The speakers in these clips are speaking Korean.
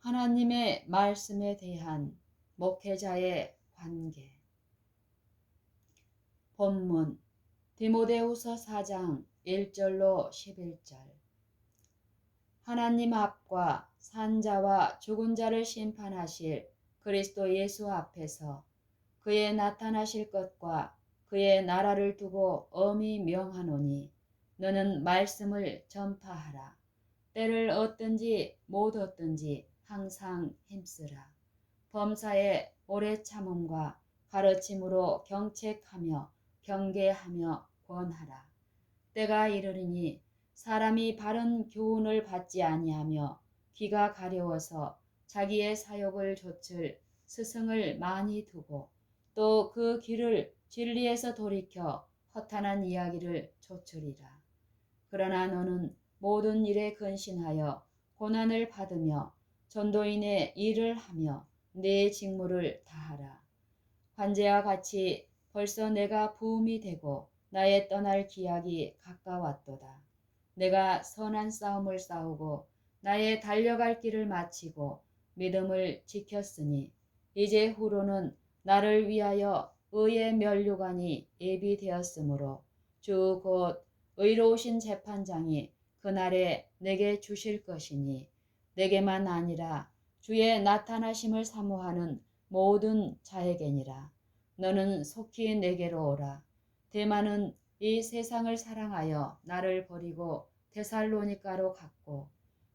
하나님의 말씀에 대한 목회자의 관계. 본문 디모데후서 4장 1절로 11절. 하나님 앞과 산자와 죽은 자를 심판하실 그리스도 예수 앞에서 그의 나타나실 것과 그의 나라를 두고 엄히 명하노니 너는 말씀을 전파하라. 때를 얻든지 못 얻든지 항상 힘쓰라. 범사에 오래 참음과 가르침으로 경책하며 경계하며 권하라. 때가 이르리니 사람이 바른 교훈을 받지 아니하며 귀가 가려워서 자기의 사욕을 좇을 스승을 많이 두고 또 그 귀를 진리에서 돌이켜 허탄한 이야기를 좇으리라. 그러나 너는 모든 일에 근신하여 고난을 받으며 전도인의 일을 하며 네 직무를 다하라. 관제와 같이 벌써 내가 부음이 되고 나의 떠날 기약이 가까웠도다. 내가 선한 싸움을 싸우고 나의 달려갈 길을 마치고 믿음을 지켰으니 이제 후로는 나를 위하여 의의 면류관이 예비되었으므로 주 곧 의로우신 재판장이 그날에 내게 주실 것이니 내게만 아니라 주의 나타나심을 사모하는 모든 자에게니라. 너는 속히 내게로 오라. 데마는 이 세상을 사랑하여 나를 버리고 데살로니가로 갔고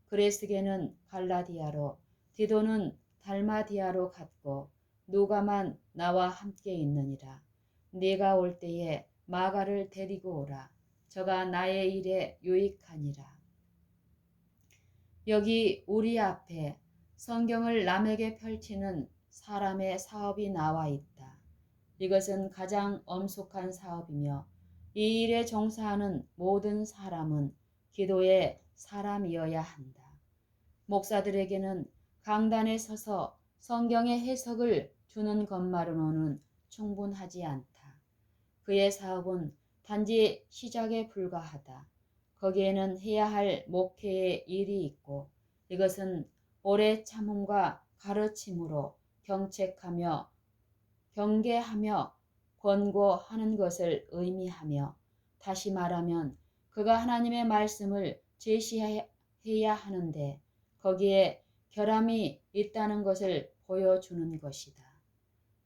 그레스게는 갈라디아로 디도는 달마디아로 갔고 누가만 나와 함께 있느니라. 네가 올 때에 마가를 데리고 오라. 저가 나의 일에 유익하니라. 여기 우리 앞에 성경을 남에게 펼치는 사람의 사업이 나와 있다. 이것은 가장 엄숙한 사업이며 이 일에 종사하는 모든 사람은 기도의 사람이어야 한다. 목사들에게는 강단에 서서 성경의 해석을 주는 것만으로는 충분하지 않다. 그의 사업은 단지 시작에 불과하다. 거기에는 해야 할 목회의 일이 있고 이것은 오래 참음과 가르침으로 경책하며 경계하며 권고하는 것을 의미하며 다시 말하면 그가 하나님의 말씀을 제시해야 하는데 거기에 결함이 있다는 것을 보여주는 것이다.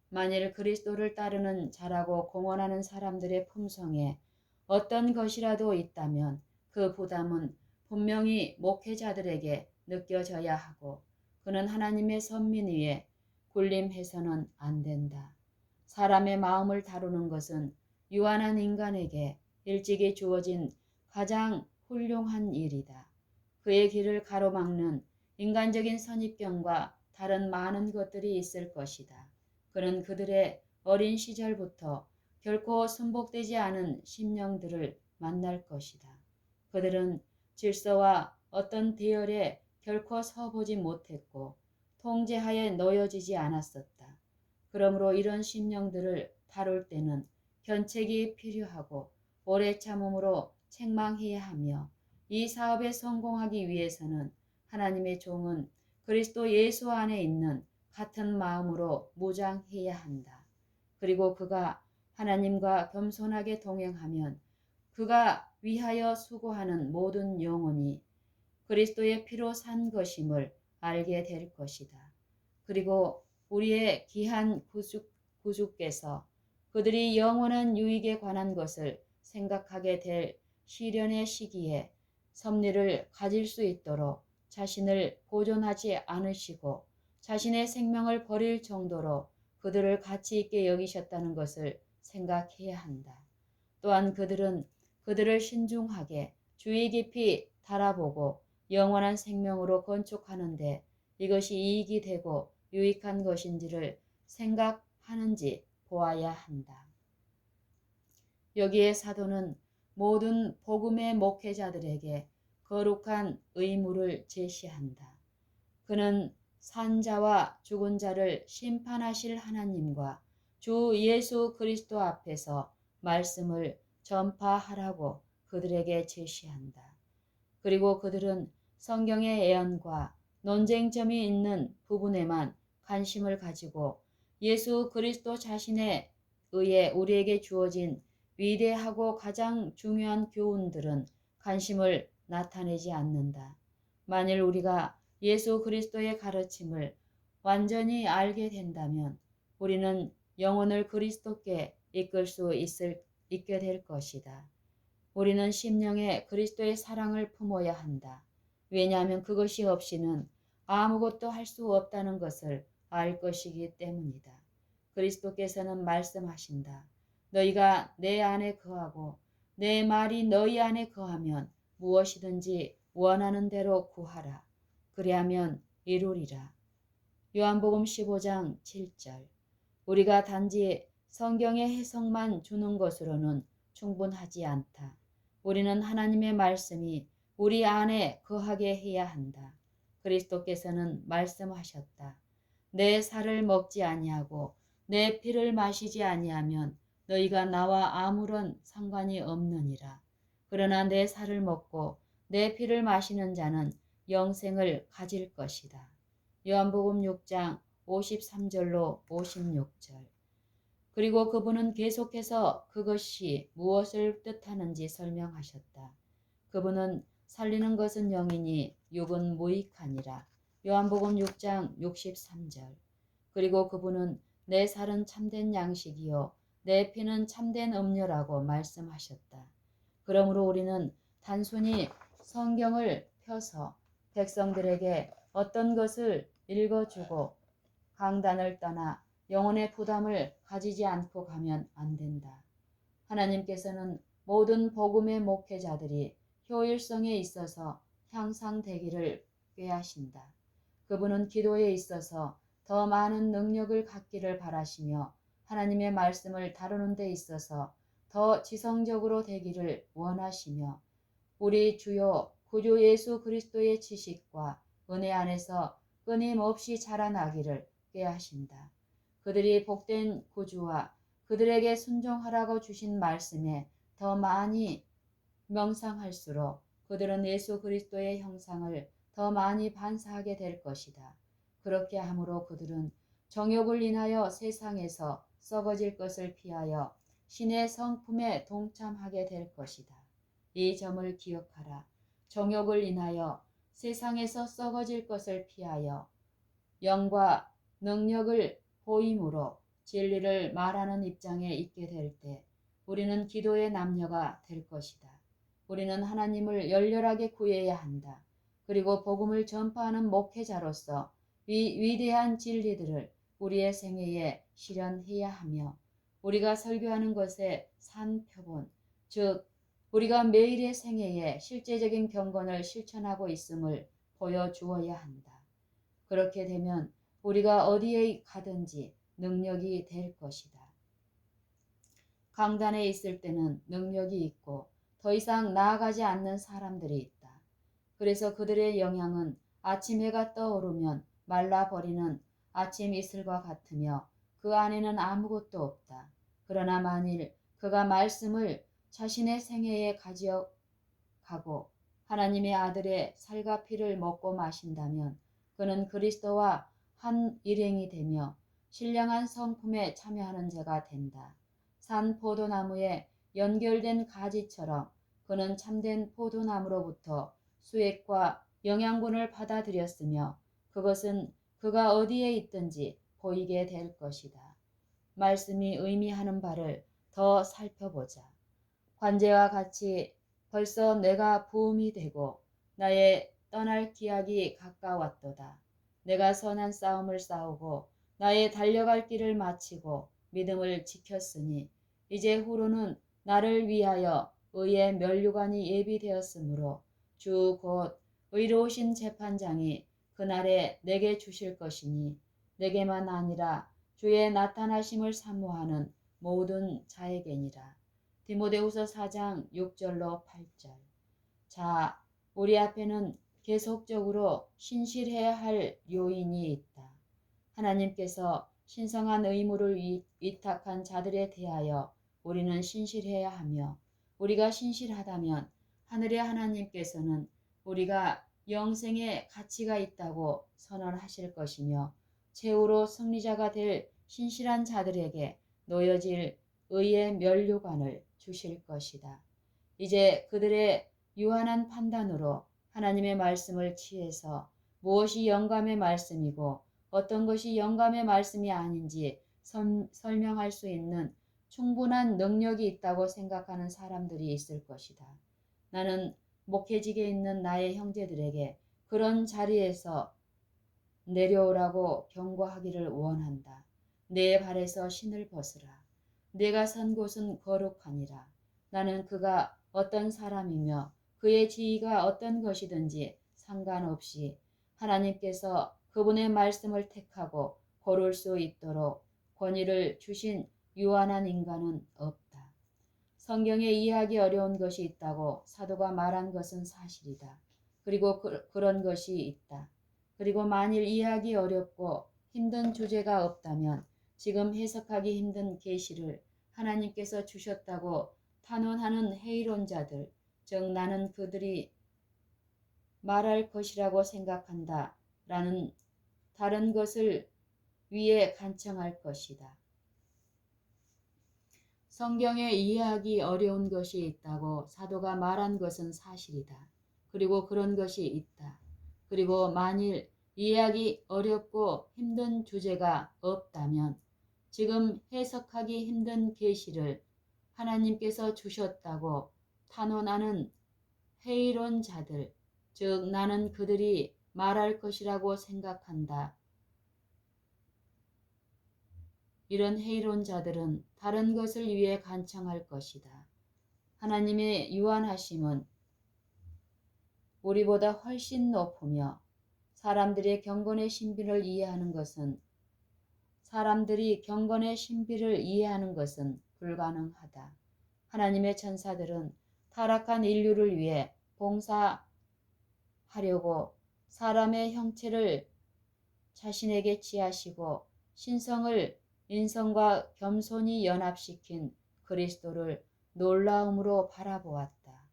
만일 그리스도를 따르는 자라고 공언하는 사람들의 품성에 어떤 것이라도 있다면 그 부담은 분명히 목회자들에게 느껴져야 하고 그는 하나님의 선민 위에 군림해서는 안 된다. 사람의 마음을 다루는 것은 유한한 인간에게 일찍이 주어진 가장 훌륭한 일이다. 그의 길을 가로막는 인간적인 선입견과 다른 많은 것들이 있을 것이다. 그는 그들의 어린 시절부터 결코 순복되지 않은 심령들을 만날 것이다. 그들은 질서와 어떤 대열에 결코 서보지 못했고 통제하에 놓여지지 않았었다. 그러므로 이런 심령들을 다룰 때는 견책이 필요하고 오래 참음으로 책망해야 하며 이 사업에 성공하기 위해서는 하나님의 종은 그리스도 예수 안에 있는 같은 마음으로 무장해야 한다. 그리고 그가 하나님과 겸손하게 동행하면 그가 위하여 수고하는 모든 영혼이 그리스도의 피로 산 것임을 알게 될 것이다. 그리고 우리의 귀한 구주께서 그들이 영원한 유익에 관한 것을 생각하게 될 시련의 시기에 섭리를 가질 수 있도록 자신을 보존하지 않으시고 자신의 생명을 버릴 정도로 그들을 가치 있게 여기셨다는 것을 생각해야 한다. 또한 그들은 그들을 신중하게 주의 깊이 달아보고 영원한 생명으로 건축하는데 이것이 이익이 되고 유익한 것인지를 생각하는지 보아야 한다. 여기에 사도는 모든 복음의 목회자들에게 거룩한 의무를 제시한다. 그는 산자와 죽은 자를 심판하실 하나님과 주 예수 그리스도 앞에서 말씀을 전파하라고 그들에게 제시한다. 그리고 그들은 성경의 예언과 논쟁점이 있는 부분에만 관심을 가지고 예수 그리스도 자신에 의해 우리에게 주어진 위대하고 가장 중요한 교훈들은 관심을 나타내지 않는다. 만일 우리가 예수 그리스도의 가르침을 완전히 알게 된다면 우리는 영혼을 그리스도께 이끌 수 있게 될 것이다. 우리는 심령에 그리스도의 사랑을 품어야 한다. 왜냐하면 그것이 없이는 아무것도 할 수 없다는 것을 알 것이기 때문이다. 그리스도께서는 말씀하신다. 너희가 내 안에 거하고 내 말이 너희 안에 거하면 무엇이든지 원하는 대로 구하라. 그리하면 이루리라. 요한복음 15장 7절. 우리가 단지 성경의 해석만 주는 것으로는 충분하지 않다. 우리는 하나님의 말씀이 우리 안에 거하게 해야 한다. 그리스도께서는 말씀하셨다. 내 살을 먹지 아니하고 내 피를 마시지 아니하면 너희가 나와 아무런 상관이 없느니라. 그러나 내 살을 먹고 내 피를 마시는 자는 영생을 가질 것이다. 요한복음 6장 53절로 56절. 그리고 그분은 계속해서 그것이 무엇을 뜻하는지 설명하셨다. 그분은 살리는 것은 영이니 육은 무익하니라. 요한복음 6장 63절. 그리고 그분은 내 살은 참된 양식이요 내 피는 참된 음료라고 말씀하셨다. 그러므로 우리는 단순히 성경을 펴서 백성들에게 어떤 것을 읽어주고 강단을 떠나 영혼의 부담을 가지지 않고 가면 안 된다. 하나님께서는 모든 복음의 목회자들이 효율성에 있어서 향상되기를 꾀하신다. 그분은 기도에 있어서 더 많은 능력을 갖기를 바라시며 하나님의 말씀을 다루는 데 있어서 더 지성적으로 되기를 원하시며 우리 주요 구주 예수 그리스도의 지식과 은혜 안에서 끊임없이 자라나기를 꾀하신다. 그들이 복된 구주와 그들에게 순종하라고 주신 말씀에 더 많이 명상할수록 그들은 예수 그리스도의 형상을 더 많이 반사하게 될 것이다. 그렇게 함으로 그들은 정욕을 인하여 세상에서 썩어질 것을 피하여 신의 성품에 동참하게 될 것이다. 이 점을 기억하라. 정욕을 인하여 세상에서 썩어질 것을 피하여 영과 능력을 보임으로 진리를 말하는 입장에 있게 될 때 우리는 기도의 남녀가 될 것이다. 우리는 하나님을 열렬하게 구해야 한다. 그리고 복음을 전파하는 목회자로서 위대한 진리들을 우리의 생애에 실현해야 하며 우리가 설교하는 것의 산표본, 즉 우리가 매일의 생애에 실제적인 경건을 실천하고 있음을 보여주어야 한다. 그렇게 되면 우리가 어디에 가든지 능력이 될 것이다. 강단에 있을 때는 능력이 있고 더 이상 나아가지 않는 사람들이 있다. 그래서 그들의 영향은 아침 해가 떠오르면 말라버리는 아침 이슬과 같으며 그 안에는 아무것도 없다. 그러나 만일 그가 말씀을 자신의 생애에 가져가고 하나님의 아들의 살과 피를 먹고 마신다면 그는 그리스도와 한 일행이 되며 신령한 성품에 참여하는 자가 된다. 산 포도나무에 연결된 가지처럼 그는 참된 포도나무로부터 수액과 영양분을 받아들였으며 그것은 그가 어디에 있든지 보이게 될 것이다. 말씀이 의미하는 바를 더 살펴보자. 관제와 같이 벌써 내가 부음이 되고 나의 떠날 기약이 가까웠도다. 내가 선한 싸움을 싸우고 나의 달려갈 길을 마치고 믿음을 지켰으니 이제 후로는 나를 위하여 의의 면류관이 예비되었으므로 주 곧 의로우신 재판장이 그날에 내게 주실 것이니 내게만 아니라 주의 나타나심을 사모하는 모든 자에게니라. 디모데후서 4장 6절로 8절. 자, 우리 앞에는 계속적으로 신실해야 할 요인이 있다. 하나님께서 신성한 의무를 위탁한 자들에 대하여 우리는 신실해야 하며 우리가 신실하다면 하늘의 하나님께서는 우리가 영생의 가치가 있다고 선언하실 것이며 최후로 승리자가 될 신실한 자들에게 놓여질 의의 면류관을 주실 것이다. 이제 그들의 유한한 판단으로 하나님의 말씀을 취해서 무엇이 영감의 말씀이고 어떤 것이 영감의 말씀이 아닌지 설명할 수 있는 충분한 능력이 있다고 생각하는 사람들이 있을 것이다. 나는 목회직에 있는 나의 형제들에게 그런 자리에서 내려오라고 경고하기를 원한다. 내 발에서 신을 벗으라. 내가 선 곳은 거룩하니라. 나는 그가 어떤 사람이며 그의 지위가 어떤 것이든지 상관없이 하나님께서 그분의 말씀을 택하고 고를 수 있도록 권위를 주신 유한한 인간은 없다. 성경에 이해하기 어려운 것이 있다고 사도가 말한 것은 사실이다. 그리고 그런 것이 있다. 그리고 만일 이해하기 어렵고 힘든 주제가 없다면 지금 해석하기 힘든 계시를 하나님께서 주셨다고 탄원하는 회의론자들, 즉 나는 그들이 말할 것이라고 생각한다 라는 다른 것을 위에 간청할 것이다. 성경에 이해하기 어려운 것이 있다고 사도가 말한 것은 사실이다. 그리고 그런 것이 있다. 그리고 만일 이해하기 어렵고 힘든 주제가 없다면 지금 해석하기 힘든 계시를 하나님께서 주셨다고 탄원하는 회의론자들, 즉 나는 그들이 말할 것이라고 생각한다. 이런 회의론자들은 다른 것을 위해 간청할 것이다. 하나님의 유한하심은 우리보다 훨씬 높으며 사람들이 경건의 신비를 이해하는 것은 불가능하다. 하나님의 천사들은 타락한 인류를 위해 봉사하려고 사람의 형체를 자신에게 취하시고 신성을 인성과 겸손히 연합시킨 그리스도를 놀라움으로 바라보았다.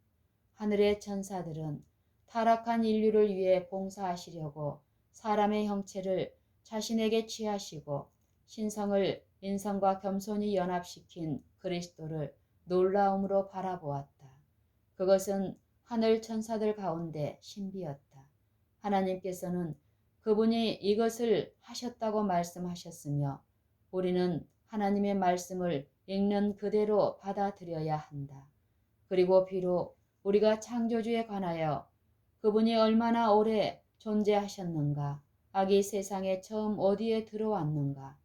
하늘의 천사들은 타락한 인류를 위해 봉사하시려고 사람의 형체를 자신에게 취하시고 신성을 인성과 겸손히 연합시킨 그리스도를 놀라움으로 바라보았다. 그것은 하늘 천사들 가운데 신비였다. 하나님께서는 그분이 이것을 하셨다고 말씀하셨으며 우리는 하나님의 말씀을 읽는 그대로 받아들여야 한다. 그리고 비록 우리가 창조주에 관하여 그분이 얼마나 오래 존재하셨는가, 악이 세상에 처음 어디에 들어왔는가,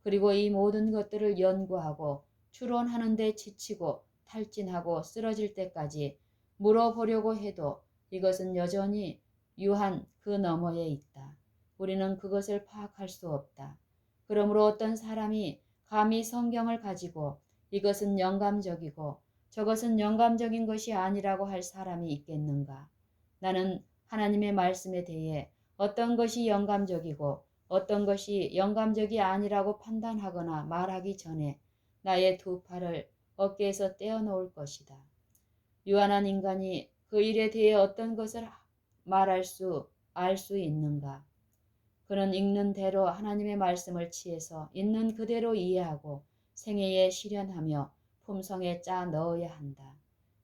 그리고 이 모든 것들을 연구하고 추론하는 데 지치고 탈진하고 쓰러질 때까지 물어보려고 해도 이것은 여전히 유한 그 너머에 있다. 우리는 그것을 파악할 수 없다. 그러므로 어떤 사람이 감히 성경을 가지고 이것은 영감적이고 저것은 영감적인 것이 아니라고 할 사람이 있겠는가? 나는 하나님의 말씀에 대해 어떤 것이 영감적이고 어떤 것이 영감적이 아니라고 판단하거나 말하기 전에 나의 두 팔을 어깨에서 떼어놓을 것이다. 유한한 인간이 그 일에 대해 어떤 것을 알 수 있는가? 그는 읽는 대로 하나님의 말씀을 취해서 있는 그대로 이해하고 생애에 실현하며 품성에 짜 넣어야 한다.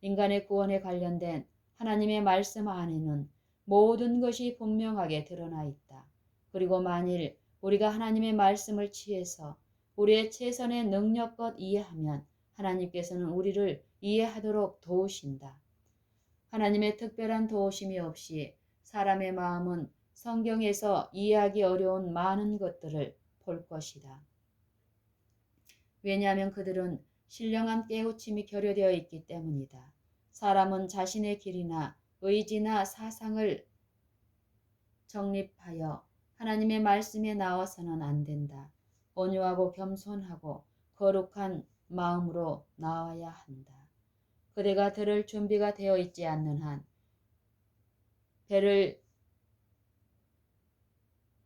인간의 구원에 관련된 하나님의 말씀 안에는 모든 것이 분명하게 드러나 있다. 그리고 만일 우리가 하나님의 말씀을 취해서 우리의 최선의 능력껏 이해하면 하나님께서는 우리를 이해하도록 도우신다. 하나님의 특별한 도우심이 없이 사람의 마음은 성경에서 이해하기 어려운 많은 것들을 볼 것이다. 왜냐하면 그들은 신령한 깨우침이 결여되어 있기 때문이다. 사람은 자신의 길이나 의지나 사상을 정립하여 하나님의 말씀에 나와서는 안 된다. 온유하고 겸손하고 거룩한 마음으로 나와야 한다. 그대가 들을 준비가 되어 있지 않는 한,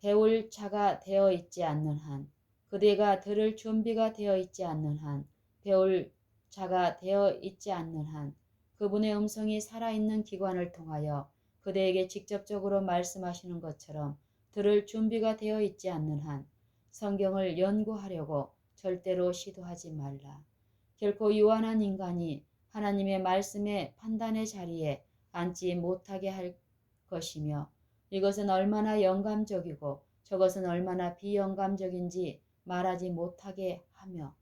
배울 자가 되어 있지 않는 한, 그대가 들을 준비가 되어 있지 않는 한, 배울 자가 되어 있지 않는 한, 그분의 음성이 살아있는 기관을 통하여 그대에게 직접적으로 말씀하시는 것처럼 들을 준비가 되어 있지 않는 한 성경을 연구하려고 절대로 시도하지 말라. 결코 유한한 인간이 하나님의 말씀의 판단의 자리에 앉지 못하게 할 것이며 이것은 얼마나 영감적이고 저것은 얼마나 비영감적인지 말하지 못하게 하며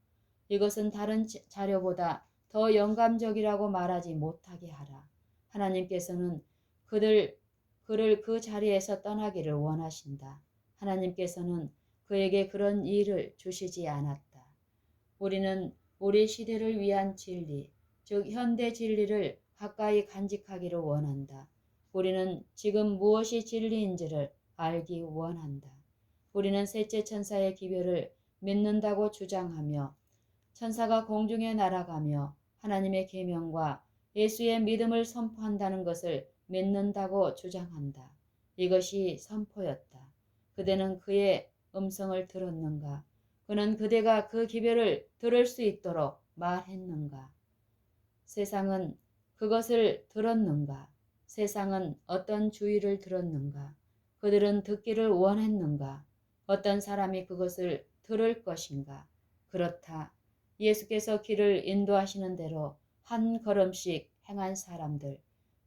이것은 다른 자료보다 더 영감적이라고 말하지 못하게 하라. 하나님께서는 그를 그 자리에서 떠나기를 원하신다. 하나님께서는 그에게 그런 일을 주시지 않았다. 우리는 우리 시대를 위한 진리, 즉 현대 진리를 가까이 간직하기를 원한다. 우리는 지금 무엇이 진리인지를 알기 원한다. 우리는 셋째 천사의 기별을 믿는다고 주장하며 천사가 공중에 날아가며 하나님의 계명과 예수의 믿음을 선포한다는 것을 믿는다고 주장한다. 이것이 선포였다. 그대는 그의 음성을 들었는가? 그는 그대가 그 기별을 들을 수 있도록 말했는가? 세상은 그것을 들었는가? 세상은 어떤 주의를 들었는가? 그들은 듣기를 원했는가? 어떤 사람이 그것을 들을 것인가? 그렇다. 예수께서 길을 인도하시는 대로 한 걸음씩 행한 사람들,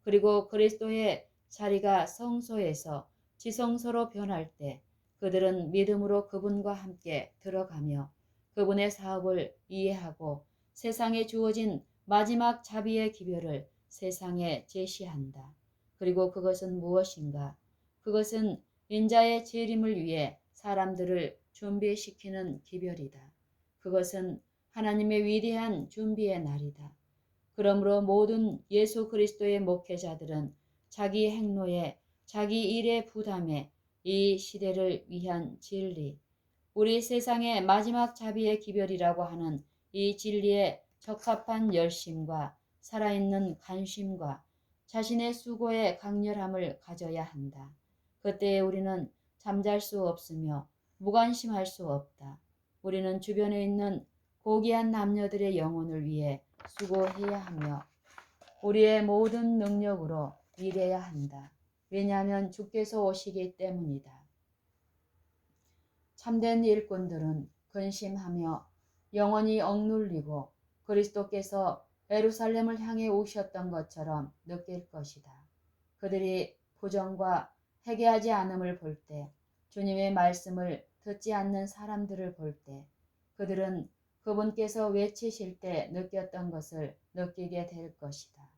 그리고 그리스도의 자리가 성소에서 지성소로 변할 때 그들은 믿음으로 그분과 함께 들어가며 그분의 사업을 이해하고 세상에 주어진 마지막 자비의 기별을 세상에 제시한다. 그리고 그것은 무엇인가? 그것은 인자의 재림을 위해 사람들을 준비시키는 기별이다. 그것은 하나님의 위대한 준비의 날이다. 그러므로 모든 예수 그리스도의 목회자들은 자기 행로에 자기 일의 부담에 이 시대를 위한 진리, 우리 세상의 마지막 자비의 기별이라고 하는 이 진리에 적합한 열심과 살아있는 관심과 자신의 수고의 강렬함을 가져야 한다. 그때에 우리는 잠잘 수 없으며 무관심할 수 없다. 우리는 주변에 있는 고귀한 남녀들의 영혼을 위해 수고해야 하며 우리의 모든 능력으로 일해야 한다. 왜냐하면 주께서 오시기 때문이다. 참된 일꾼들은 근심하며 영원히 억눌리고 그리스도께서 예루살렘을 향해 오셨던 것처럼 느낄 것이다. 그들이 부정과 회개하지 않음을 볼 때, 주님의 말씀을 듣지 않는 사람들을 볼 때, 그들은 그분께서 외치실 때 느꼈던 것을 느끼게 될 것이다.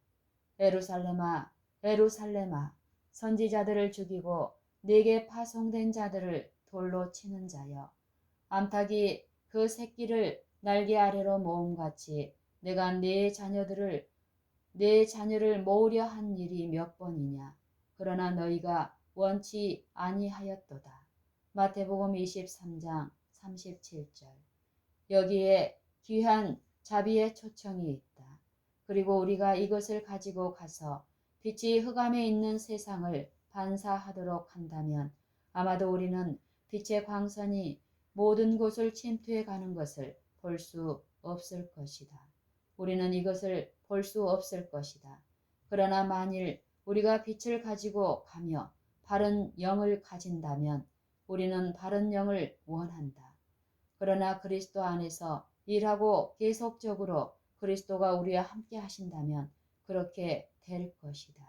예루살렘아, 예루살렘아, 선지자들을 죽이고 네게 파송된 자들을 돌로 치는 자여, 암탉이 그 새끼를 날개 아래로 모음같이 내가 네 자녀를 모으려 한 일이 몇 번이냐. 그러나 너희가 원치 아니하였도다. 마태복음 23장 37절. 여기에 귀한 자비의 초청이 있다. 그리고 우리가 이것을 가지고 가서 빛이 흑암에 있는 세상을 반사하도록 한다면 아마도 우리는 빛의 광선이 모든 곳을 침투해 가는 것을 볼 수 없을 것이다. 우리는 이것을 볼 수 없을 것이다. 그러나 만일 우리가 빛을 가지고 가며 바른 영을 가진다면 우리는 바른 영을 원한다. 그러나 그리스도 안에서 일하고 계속적으로 그리스도가 우리와 함께 하신다면 그렇게 될 것이다.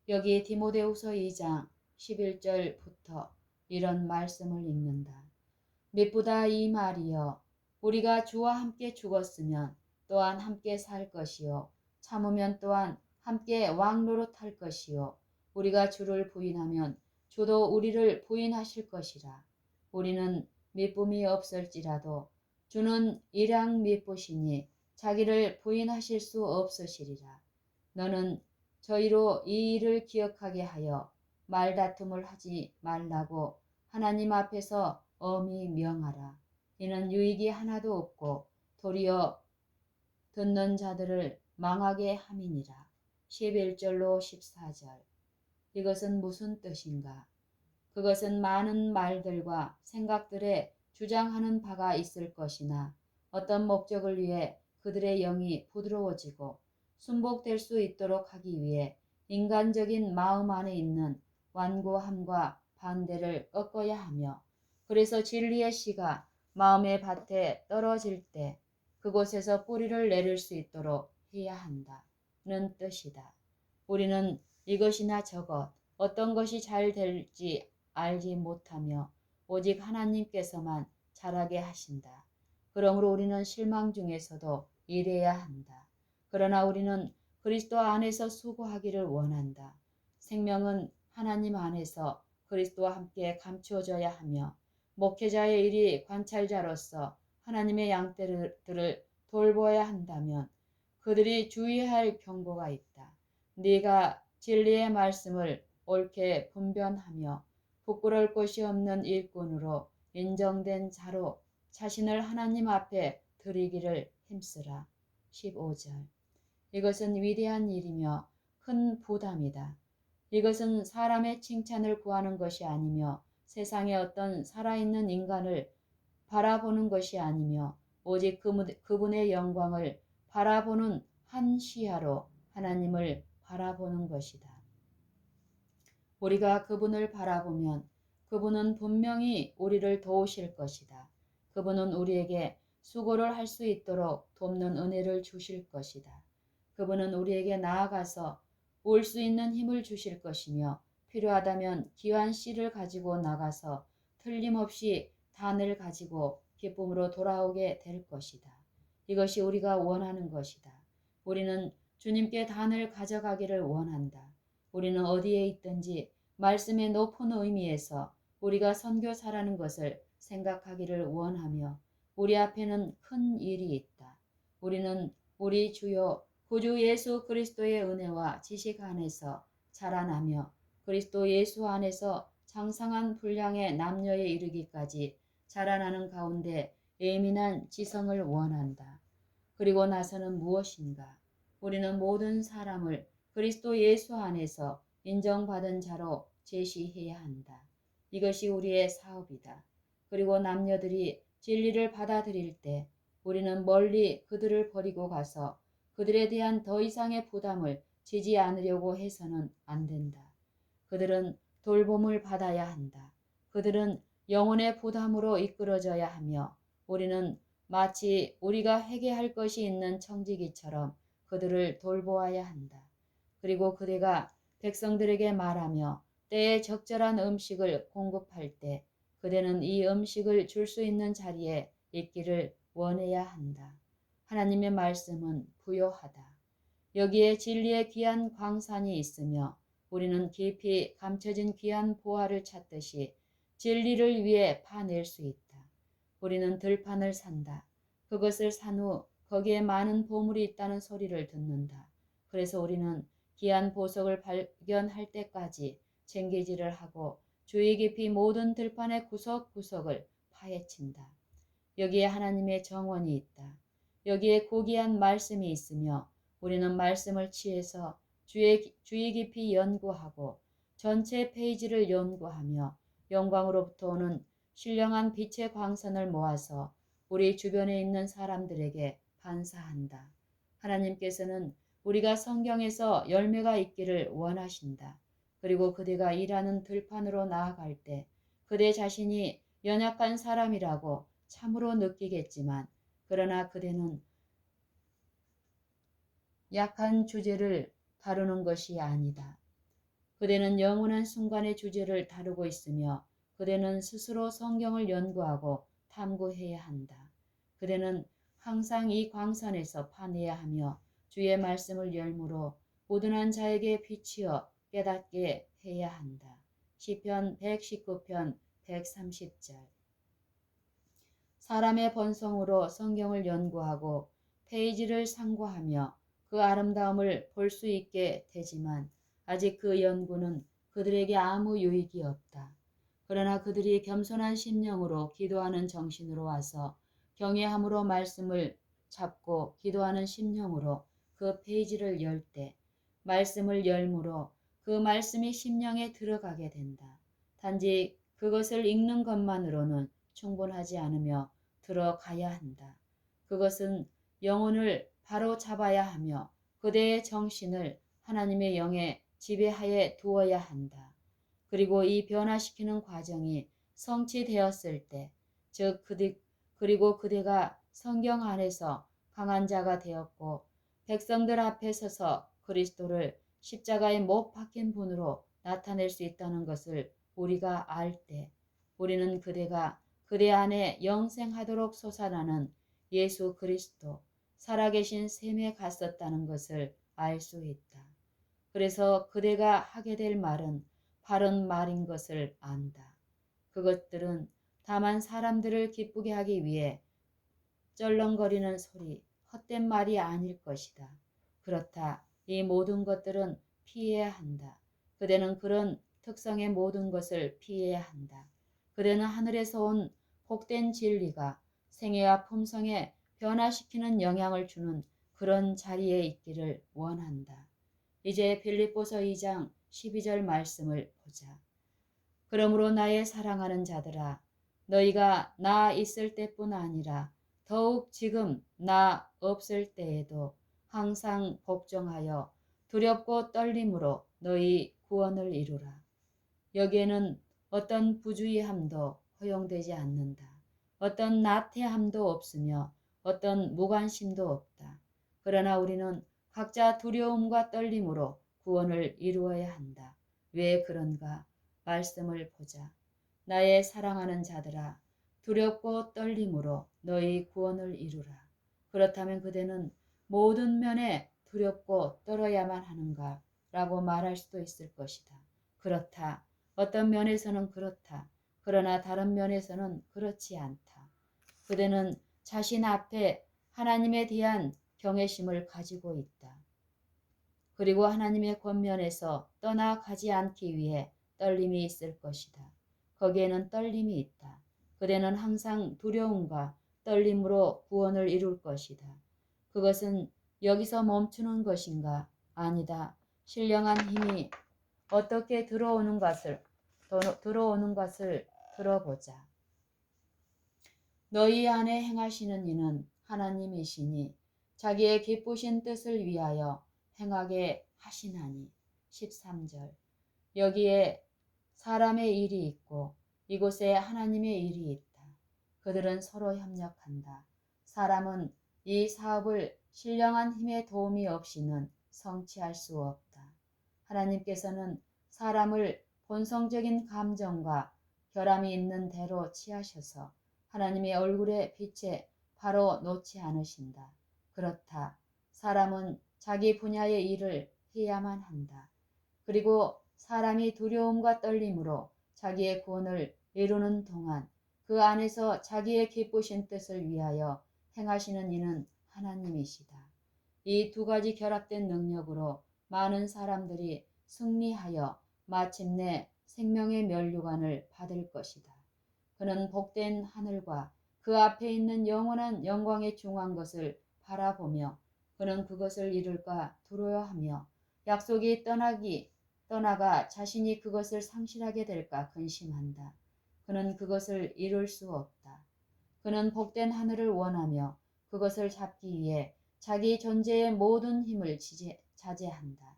여기 디모데후서 2장 11절부터 이런 말씀을 읽는다. mit보다 이 말이여, 우리가 주와 함께 죽었으면 또한 함께 살 것이요, 참으면 또한 함께 왕노릇할 것이요, 우리가 주를 부인하면 주도 우리를 부인하실 것이라. 우리는 미쁨이 없을지라도 주는 일양 미쁘시니 자기를 부인하실 수 없으시리라. 너는 저희로 이 일을 기억하게 하여 말다툼을 하지 말라고 하나님 앞에서 엄히 명하라. 이는 유익이 하나도 없고 도리어 듣는 자들을 망하게 함이니라. 11절로 14절. 이것은 무슨 뜻인가? 그것은 많은 말들과 생각들에 주장하는 바가 있을 것이나 어떤 목적을 위해 그들의 영이 부드러워지고 순복될 수 있도록 하기 위해 인간적인 마음 안에 있는 완고함과 반대를 꺾어야 하며, 그래서 진리의 씨가 마음의 밭에 떨어질 때 그곳에서 뿌리를 내릴 수 있도록 해야 한다는 뜻이다. 우리는 이것이나 저것 어떤 것이 잘 될지 알지 못하며 오직 하나님께서만 잘하게 하신다. 그러므로 우리는 실망 중에서도 일해야 한다. 그러나 우리는 그리스도 안에서 수고하기를 원한다. 생명은 하나님 안에서 그리스도와 함께 감추어져야 하며, 목회자의 일이 관찰자로서 하나님의 양떼들을 돌보아야 한다면 그들이 주의해야 할 경고가 있다. 네가 진리의 말씀을 옳게 분별하며 부끄러울 것이 없는 일꾼으로 인정된 자로 자신을 하나님 앞에 드리기를 힘쓰라. 15절. 이것은 위대한 일이며 큰 부담이다. 이것은 사람의 칭찬을 구하는 것이 아니며 세상의 어떤 살아있는 인간을 바라보는 것이 아니며 오직 그분의 영광을 바라보는 한 시야로 하나님을 바라보는 것이다. 우리가 그분을 바라보면 그분은 분명히 우리를 도우실 것이다. 그분은 우리에게 수고를 할 수 있도록 돕는 은혜를 주실 것이다. 그분은 우리에게 나아가서 올 수 있는 힘을 주실 것이며, 필요하다면 귀한 씨를 가지고 나가서 틀림없이 단을 가지고 기쁨으로 돌아오게 될 것이다. 이것이 우리가 원하는 것이다. 우리는 주님께 단을 가져가기를 원한다. 우리는 어디에 있든지 말씀의 높은 의미에서 우리가 선교사라는 것을 생각하기를 원하며, 우리 앞에는 큰 일이 있다. 우리는 우리 주요 구주 예수 그리스도의 은혜와 지식 안에서 자라나며 그리스도 예수 안에서 장성한 분량의 남녀에 이르기까지 자라나는 가운데 예민한 지성을 원한다. 그리고 나서는 무엇인가? 우리는 모든 사람을 그리스도 예수 안에서 인정받은 자로 제시해야 한다. 이것이 우리의 사업이다. 그리고 남녀들이 진리를 받아들일 때 우리는 멀리 그들을 버리고 가서 그들에 대한 더 이상의 부담을 지지 않으려고 해서는 안 된다. 그들은 돌봄을 받아야 한다. 그들은 영혼의 부담으로 이끌어져야 하며, 우리는 마치 우리가 회개할 것이 있는 청지기처럼 그들을 돌보아야 한다. 그리고 그대가 백성들에게 말하며 때에 적절한 음식을 공급할 때 그대는 이 음식을 줄 수 있는 자리에 있기를 원해야 한다. 하나님의 말씀은 부요하다. 여기에 진리의 귀한 광산이 있으며 우리는 깊이 감춰진 귀한 보화를 찾듯이 진리를 위해 파낼 수 있다. 우리는 들판을 산다. 그것을 산 후 거기에 많은 보물이 있다는 소리를 듣는다. 그래서 우리는 귀한 보석을 발견할 때까지 챙기질을 하고 주의 깊이 모든 들판의 구석구석을 파헤친다. 여기에 하나님의 정원이 있다. 여기에 고귀한 말씀이 있으며 우리는 말씀을 취해서 주의 깊이 연구하고 전체 페이지를 연구하며 영광으로부터 오는 신령한 빛의 광선을 모아서 우리 주변에 있는 사람들에게 반사한다. 하나님께서는 우리가 성경에서 열매가 있기를 원하신다. 그리고 그대가 일하는 들판으로 나아갈 때 그대 자신이 연약한 사람이라고 참으로 느끼겠지만, 그러나 그대는 약한 주제를 다루는 것이 아니다. 그대는 영원한 순간의 주제를 다루고 있으며 그대는 스스로 성경을 연구하고 탐구해야 한다. 그대는 항상 이 광선에서 파내야 하며 주의 말씀을 열무로 우둔한 자에게 비치어 깨닫게 해야 한다. 시편 119편 130절. 사람의 번성으로 성경을 연구하고 페이지를 상고하며 그 아름다움을 볼 수 있게 되지만 아직 그 연구는 그들에게 아무 유익이 없다. 그러나 그들이 겸손한 심령으로 기도하는 정신으로 와서 경외함으로 말씀을 잡고 기도하는 심령으로 그 페이지를 열 때 말씀을 열므로 그 말씀이 심령에 들어가게 된다. 단지 그것을 읽는 것만으로는 충분하지 않으며 들어가야 한다. 그것은 영혼을 바로 잡아야 하며 그대의 정신을 하나님의 영에 지배하에 두어야 한다. 그리고 이 변화시키는 과정이 성취되었을 때, 즉 그리고 그대가 성경 안에서 강한 자가 되었고 백성들 앞에 서서 그리스도를 십자가에 못 박힌 분으로 나타낼 수 있다는 것을 우리가 알 때, 우리는 그대가 그대 안에 영생하도록 솟아나는 예수 그리스도 살아계신 셈에 갔었다는 것을 알 수 있다. 그래서 그대가 하게 될 말은 바른 말인 것을 안다. 그것들은 다만 사람들을 기쁘게 하기 위해 쩔렁거리는 소리, 헛된 말이 아닐 것이다. 그렇다. 이 모든 것들은 피해야 한다. 그대는 그런 특성의 모든 것을 피해야 한다. 그대는 하늘에서 온 복된 진리가 생애와 품성에 변화시키는 영향을 주는 그런 자리에 있기를 원한다. 이제 빌립보서 2장 12절 말씀을 보자. 그러므로 나의 사랑하는 자들아, 너희가 나 있을 때뿐 아니라 더욱 지금 나 없을 때에도 항상 복종하여 두렵고 떨림으로 너희 구원을 이루라. 여기에는 어떤 부주의함도 허용되지 않는다. 어떤 나태함도 없으며 어떤 무관심도 없다. 그러나 우리는 각자 두려움과 떨림으로 구원을 이루어야 한다. 왜 그런가? 말씀을 보자. 나의 사랑하는 자들아, 두렵고 떨림으로 너희 구원을 이루라. 그렇다면 그대는 모든 면에 두렵고 떨어야만 하는가? 라고 말할 수도 있을 것이다. 그렇다. 어떤 면에서는 그렇다. 그러나 다른 면에서는 그렇지 않다. 그대는 자신 앞에 하나님에 대한 경외심을 가지고 있다. 그리고 하나님의 권면에서 떠나가지 않기 위해 떨림이 있을 것이다. 거기에는 떨림이 있다. 그대는 항상 두려움과 떨림으로 구원을 이룰 것이다. 그것은 여기서 멈추는 것인가? 아니다. 신령한 힘이 어떻게 들어오는 것을 들어보자. 너희 안에 행하시는 이는 하나님이시니 자기의 기쁘신 뜻을 위하여 행하게 하시나니. 13절. 여기에 사람의 일이 있고 이곳에 하나님의 일이 있다. 그들은 서로 협력한다. 사람은 이 사업을 신령한 힘의 도움이 없이는 성취할 수 없다. 하나님께서는 사람을 본성적인 감정과 결함이 있는 대로 취하셔서 하나님의 얼굴의 빛에 바로 놓지 않으신다. 그렇다. 사람은 자기 분야의 일을 해야만 한다. 그리고 사람이 두려움과 떨림으로 자기의 구원을 이루는 동안 그 안에서 자기의 기쁘신 뜻을 위하여 행하시는 이는 하나님이시다. 이 두 가지 결합된 능력으로 많은 사람들이 승리하여 마침내 생명의 면류관을 받을 것이다. 그는 복된 하늘과 그 앞에 있는 영원한 영광에 중한 것을 바라보며 그는 그것을 이룰까 두려워하며 약속이 떠나가 자신이 그것을 상실하게 될까 근심한다. 그는 그것을 이룰 수 없다. 그는 복된 하늘을 원하며 그것을 잡기 위해 자기 존재의 모든 힘을 자제한다.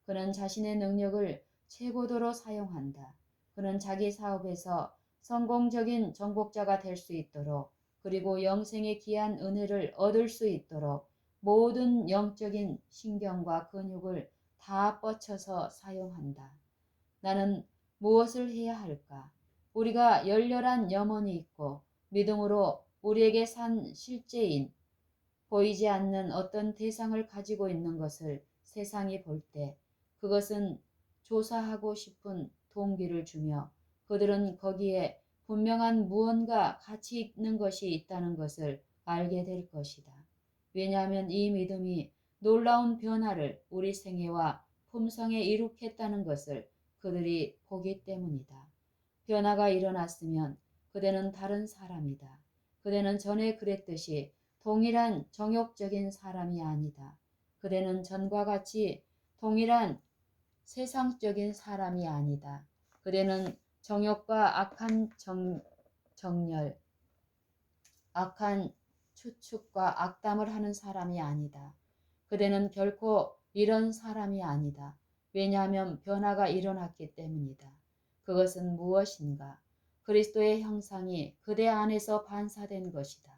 그는 자신의 능력을 최고도로 사용한다. 그는 자기 사업에서 성공적인 정복자가 될 수 있도록 그리고 영생의 귀한 은혜를 얻을 수 있도록 모든 영적인 신경과 근육을 다 뻗쳐서 사용한다. 나는 무엇을 해야 할까? 우리가 열렬한 염원이 있고 믿음으로 우리에게 산 실제인 보이지 않는 어떤 대상을 가지고 있는 것을 세상이 볼 때 그것은 조사하고 싶은 동기를 주며 그들은 거기에 분명한 무언가 가치 있는 것이 있다는 것을 알게 될 것이다. 왜냐하면 이 믿음이 놀라운 변화를 우리 생애와 품성에 이룩했다는 것을 그들이 보기 때문이다. 변화가 일어났으면 그대는 다른 사람이다. 그대는 전에 그랬듯이 동일한 정욕적인 사람이 아니다. 그대는 전과 같이 동일한 세상적인 사람이 아니다. 그대는 정욕과 정열, 악한 추측과 악담을 하는 사람이 아니다. 그대는 결코 이런 사람이 아니다. 왜냐하면 변화가 일어났기 때문이다. 그것은 무엇인가? 그리스도의 형상이 그대 안에서 반사된 것이다.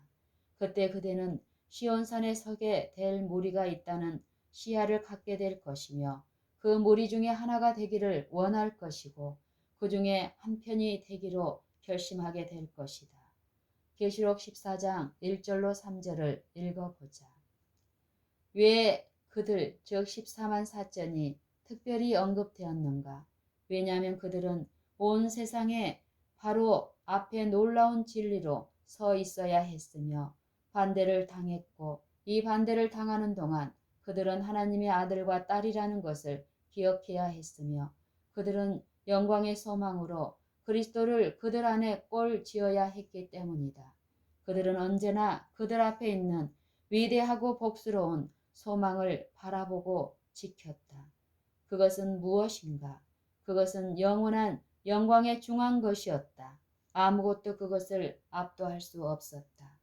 그때 그대는 시온산에 서게 될 무리가 있다는 시야를 갖게 될 것이며 그 무리 중에 하나가 되기를 원할 것이고 그 중에 한 편이 되기로 결심하게 될 것이다. 계시록 14장 1절로 3절을 읽어보자. 왜 그들 즉 14만 4천이 특별히 언급되었는가? 왜냐하면 그들은 온 세상에 바로 앞에 놀라운 진리로 서 있어야 했으며 반대를 당했고 이 반대를 당하는 동안 그들은 하나님의 아들과 딸이라는 것을 기억해야 했으며 그들은 영광의 소망으로 그리스도를 그들 안에 꼴 지어야 했기 때문이다. 그들은 언제나 그들 앞에 있는 위대하고 복스러운 소망을 바라보고 지켰다. 그것은 무엇인가? 그것은 영원한 영광에 중한 것이었다. 아무것도 그것을 압도할 수 없었다.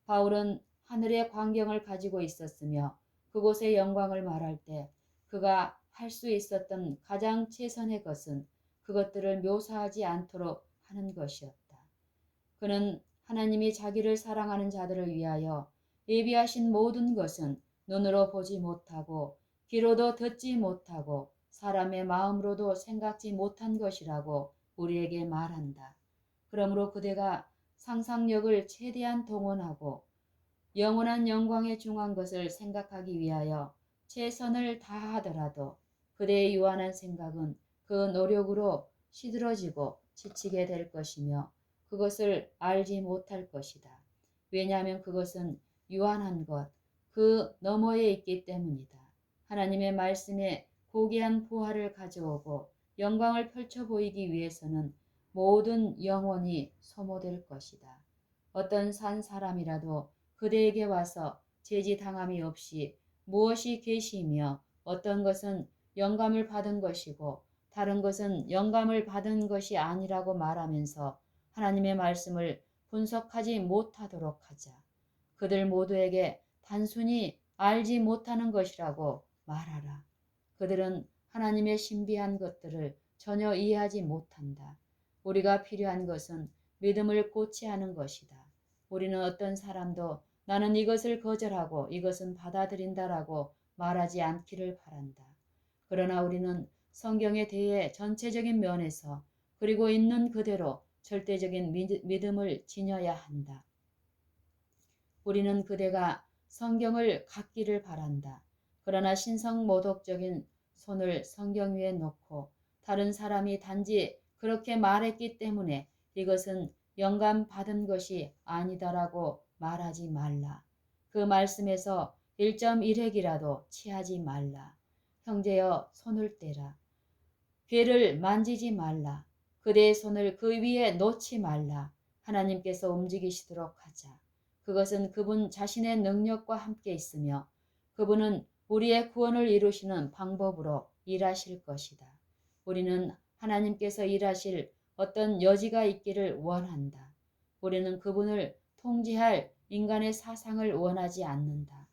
바울은 하늘의 광경을 가지고 있었으며 그곳의 영광을 말할 때 그가 할 수 있었던 가장 최선의 것은 그것들을 묘사하지 않도록 하는 것이었다. 그는 하나님이 자기를 사랑하는 자들을 위하여 예비하신 모든 것은 눈으로 보지 못하고 귀로도 듣지 못하고 사람의 마음으로도 생각지 못한 것이라고 우리에게 말한다. 그러므로 그대가 상상력을 최대한 동원하고 영원한 영광에 중한 것을 생각하기 위하여 최선을 다하더라도 그대의 유한한 생각은 그 노력으로 시들어지고 지치게 될 것이며 그것을 알지 못할 것이다. 왜냐하면 그것은 유한한 것, 그 너머에 있기 때문이다. 하나님의 말씀에 고귀한 부활을 가져오고 영광을 펼쳐 보이기 위해서는 모든 영혼이 소모될 것이다. 어떤 산 사람이라도 그대에게 와서 제지당함이 없이 무엇이 계시며 어떤 것은 영감을 받은 것이고 다른 것은 영감을 받은 것이 아니라고 말하면서 하나님의 말씀을 분석하지 못하도록 하자. 그들 모두에게 단순히 알지 못하는 것이라고 말하라. 그들은 하나님의 신비한 것들을 전혀 이해하지 못한다. 우리가 필요한 것은 믿음을 고취하는 것이다. 우리는 어떤 사람도 나는 이것을 거절하고 이것은 받아들인다라고 말하지 않기를 바란다. 그러나 우리는 성경에 대해 전체적인 면에서 그리고 있는 그대로 절대적인 믿음을 지녀야 한다. 우리는 그대가 성경을 갖기를 바란다. 그러나 신성모독적인 손을 성경 위에 놓고 다른 사람이 단지 그렇게 말했기 때문에 이것은 영감 받은 것이 아니다라고 말하지 말라. 그 말씀에서 1.1핵이라도 취하지 말라. 형제여 손을 떼라. 괴를 만지지 말라. 그대의 손을 그 위에 놓지 말라. 하나님께서 움직이시도록 하자. 그것은 그분 자신의 능력과 함께 있으며 그분은 우리의 구원을 이루시는 방법으로 일하실 것이다. 우리는 하나님께서 일하실 어떤 여지가 있기를 원한다. 우리는 그분을 통제할 인간의 사상을 원하지 않는다.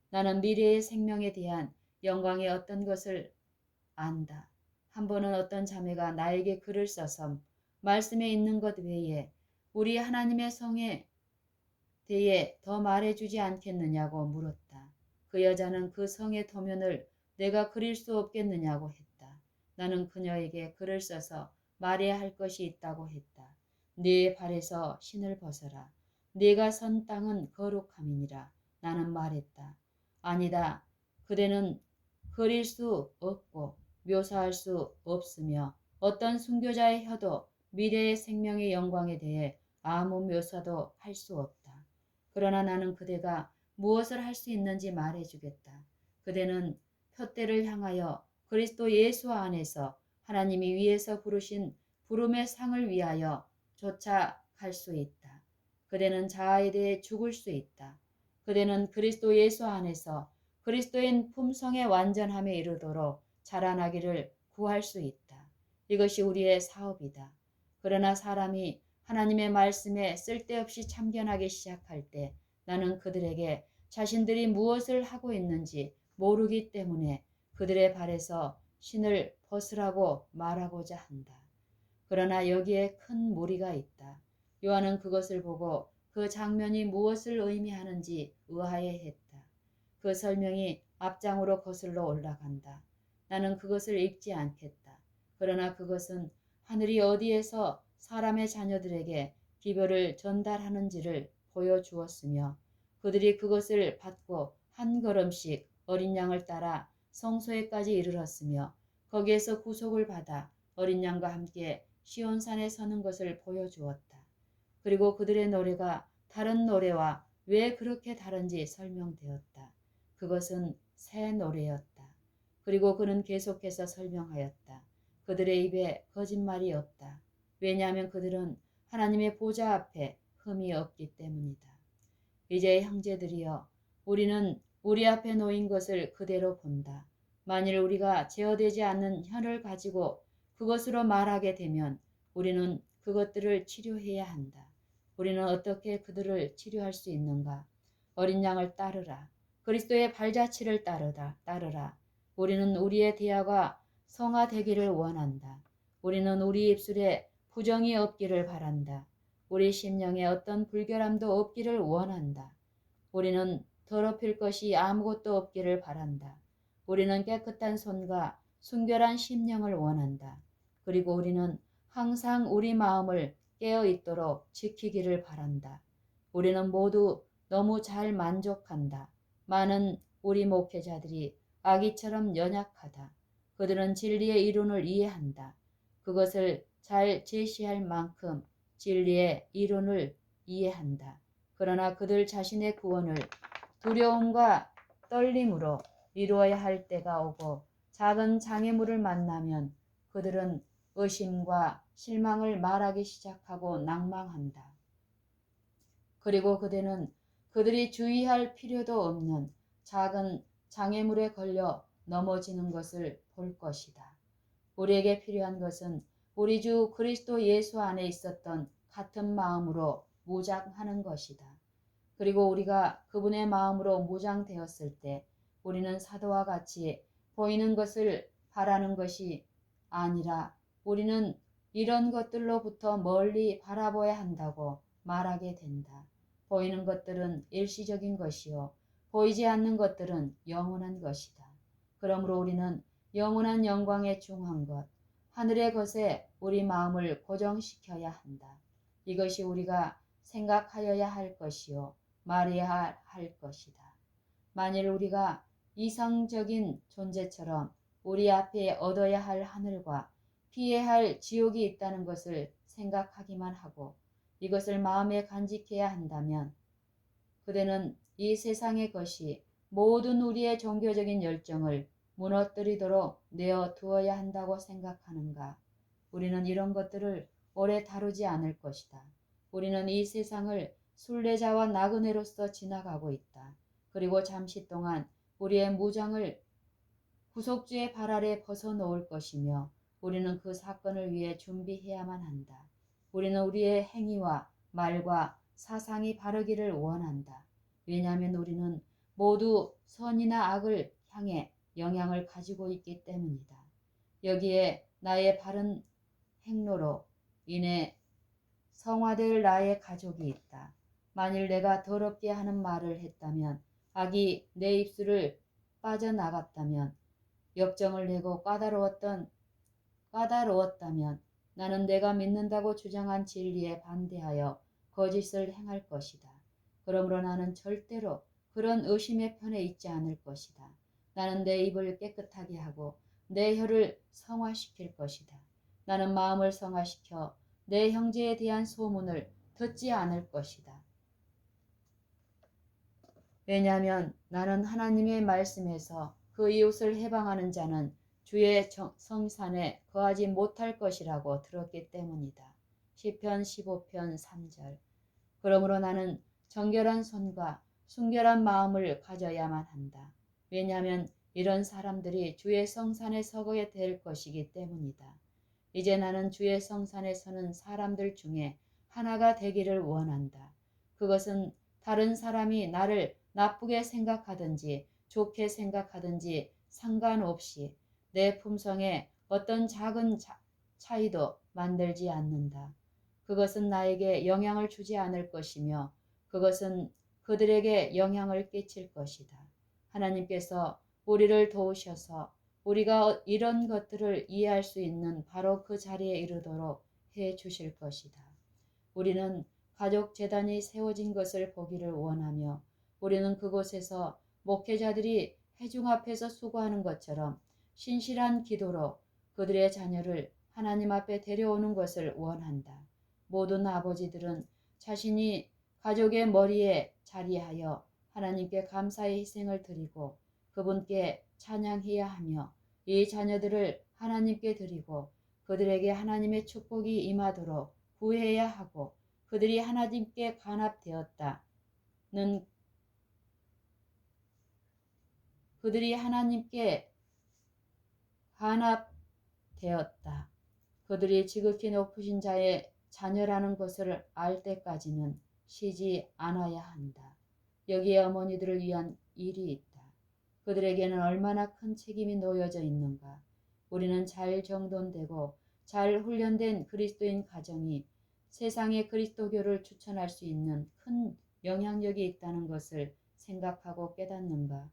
나는 미래의 생명에 대한 영광의 어떤 것을 안다. 한 번은 어떤 자매가 나에게 글을 써서 말씀에 있는 것 외에 우리 하나님의 성에 대해 더 말해주지 않겠느냐고 물었다. 그 여자는 그 성의 도면을 내가 그릴 수 없겠느냐고 했다. 나는 그녀에게 글을 써서 말해야 할 것이 있다고 했다. 네 발에서 신을 벗어라. 네가 선 땅은 거룩함이니라. 나는 말했다. 아니다. 그대는 그릴 수 없고 묘사할 수 없으며 어떤 순교자의 혀도 미래의 생명의 영광에 대해 아무 묘사도 할 수 없다. 그러나 나는 그대가 무엇을 할 수 있는지 말해주겠다. 그대는 표대를 향하여 그리스도 예수 안에서 하나님이 위에서 부르신 부름의 상을 위하여 쫓아갈 수 있다. 그대는 자아에 대해 죽을 수 있다. 그대는 그리스도 예수 안에서 그리스도인 품성의 완전함에 이르도록 자라나기를 구할 수 있다. 이것이 우리의 사업이다. 그러나 사람이 하나님의 말씀에 쓸데없이 참견하기 시작할 때 나는 그들에게 자신들이 무엇을 하고 있는지 모르기 때문에 그들의 발에서 신을 벗으라고 말하고자 한다. 그러나 여기에 큰 무리가 있다. 요한은 그것을 보고 그 장면이 무엇을 의미하는지 의아해했다. 그 설명이 앞장으로 거슬러 올라간다. 나는 그것을 읽지 않겠다. 그러나 그것은 하늘이 어디에서 사람의 자녀들에게 기별을 전달하는지를 보여주었으며 그들이 그것을 받고 한 걸음씩 어린 양을 따라 성소에까지 이르렀으며 거기에서 구속을 받아 어린 양과 함께 시온산에 서는 것을 보여주었다. 그리고 그들의 노래가 다른 노래와 왜 그렇게 다른지 설명되었다. 그것은 새 노래였다. 그리고 그는 계속해서 설명하였다. 그들의 입에 거짓말이 없다. 왜냐하면 그들은 하나님의 보좌 앞에 흠이 없기 때문이다. 이제 형제들이여, 우리는 우리 앞에 놓인 것을 그대로 본다. 만일 우리가 제어되지 않는 혀를 가지고 그것으로 말하게 되면 우리는 그것들을 치료해야 한다. 우리는 어떻게 그들을 치료할 수 있는가? 어린 양을 따르라. 그리스도의 발자취를 따르라. 우리는 우리의 대화가 성화되기를 원한다. 우리는 우리 입술에 부정이 없기를 바란다. 우리 심령에 어떤 불결함도 없기를 원한다. 우리는 더럽힐 것이 아무것도 없기를 바란다. 우리는 깨끗한 손과 순결한 심령을 원한다. 그리고 우리는 항상 우리 마음을 깨어 있도록 지키기를 바란다. 우리는 모두 너무 잘 만족한다. 많은 우리 목회자들이 아기처럼 연약하다. 그들은 진리의 이론을 이해한다. 그것을 잘 제시할 만큼 진리의 이론을 이해한다. 그러나 그들 자신의 구원을 두려움과 떨림으로 이루어야 할 때가 오고 작은 장애물을 만나면 그들은 의심과 실망을 말하기 시작하고 낭망한다. 그리고 그들은 그들이 주의할 필요도 없는 작은 장애물에 걸려 넘어지는 것을 볼 것이다. 우리에게 필요한 것은 우리 주 그리스도 예수 안에 있었던 같은 마음으로 무장하는 것이다. 그리고 우리가 그분의 마음으로 무장되었을 때 우리는 사도와 같이 보이는 것을 바라는 것이 아니라 우리는 이런 것들로부터 멀리 바라봐야 한다고 말하게 된다. 보이는 것들은 일시적인 것이요 보이지 않는 것들은 영원한 것이다. 그러므로 우리는 영원한 영광에 중한 것, 하늘의 것에 우리 마음을 고정시켜야 한다. 이것이 우리가 생각하여야 할 것이요 말해야 할 것이다. 만일 우리가 이성적인 존재처럼 우리 앞에 얻어야 할 하늘과 피해야 할 지옥이 있다는 것을 생각하기만 하고 이것을 마음에 간직해야 한다면 그대는 이 세상의 것이 모든 우리의 종교적인 열정을 무너뜨리도록 내어 두어야 한다고 생각하는가? 우리는 이런 것들을 오래 다루지 않을 것이다. 우리는 이 세상을 순례자와 나그네로서 지나가고 있다. 그리고 잠시 동안 우리의 무장을 구속주의 발 아래 벗어놓을 것이며 우리는 그 사건을 위해 준비해야만 한다. 우리는 우리의 행위와 말과 사상이 바르기를 원한다. 왜냐하면 우리는 모두 선이나 악을 향해 영향을 가지고 있기 때문이다. 여기에 나의 바른 행로로 인해 성화될 나의 가족이 있다. 만일 내가 더럽게 하는 말을 했다면 악이 내 입술을 빠져나갔다면 역정을 내고 까다로웠다면 나는 내가 믿는다고 주장한 진리에 반대하여 거짓을 행할 것이다. 그러므로 나는 절대로 그런 의심의 편에 있지 않을 것이다. 나는 내 입을 깨끗하게 하고 내 혀를 성화시킬 것이다. 나는 마음을 성화시켜 내 형제에 대한 소문을 듣지 않을 것이다. 왜냐하면 나는 하나님의 말씀에서 그 이웃을 해방하는 자는 주의 성산에 거하지 못할 것이라고 들었기 때문이다. 시편 15편 3절. 그러므로 나는 정결한 손과 순결한 마음을 가져야만 한다. 왜냐하면 이런 사람들이 주의 성산에 서게 될 것이기 때문이다. 이제 나는 주의 성산에 서는 사람들 중에 하나가 되기를 원한다. 그것은 다른 사람이 나를 나쁘게 생각하든지 좋게 생각하든지 상관없이 내 품성에 어떤 작은 차이도 만들지 않는다. 그것은 나에게 영향을 주지 않을 것이며 그것은 그들에게 영향을 끼칠 것이다. 하나님께서 우리를 도우셔서 우리가 이런 것들을 이해할 수 있는 바로 그 자리에 이르도록 해 주실 것이다. 우리는 가족 재단이 세워진 것을 보기를 원하며 우리는 그곳에서 목회자들이 회중 앞에서 수고하는 것처럼 신실한 기도로 그들의 자녀를 하나님 앞에 데려오는 것을 원한다. 모든 아버지들은 자신이 가족의 머리에 자리하여 하나님께 감사의 희생을 드리고 그분께 찬양해야 하며 이 자녀들을 하나님께 드리고 그들에게 하나님의 축복이 임하도록 구해야 하고 그들이 하나님께 간합되었다는 그들이 하나님께 간합되었다. 그들이 지극히 높으신 자의 자녀라는 것을 알 때까지는 쉬지 않아야 한다. 여기에 어머니들을 위한 일이 있다. 그들에게는 얼마나 큰 책임이 놓여져 있는가. 우리는 잘 정돈되고 잘 훈련된 그리스도인 가정이 세상에 그리스도교를 추천할 수 있는 큰 영향력이 있다는 것을 생각하고 깨닫는가.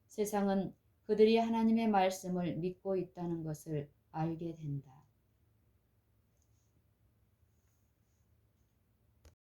세상은 그들이 하나님의 말씀을 믿고 있다는 것을 알게 된다.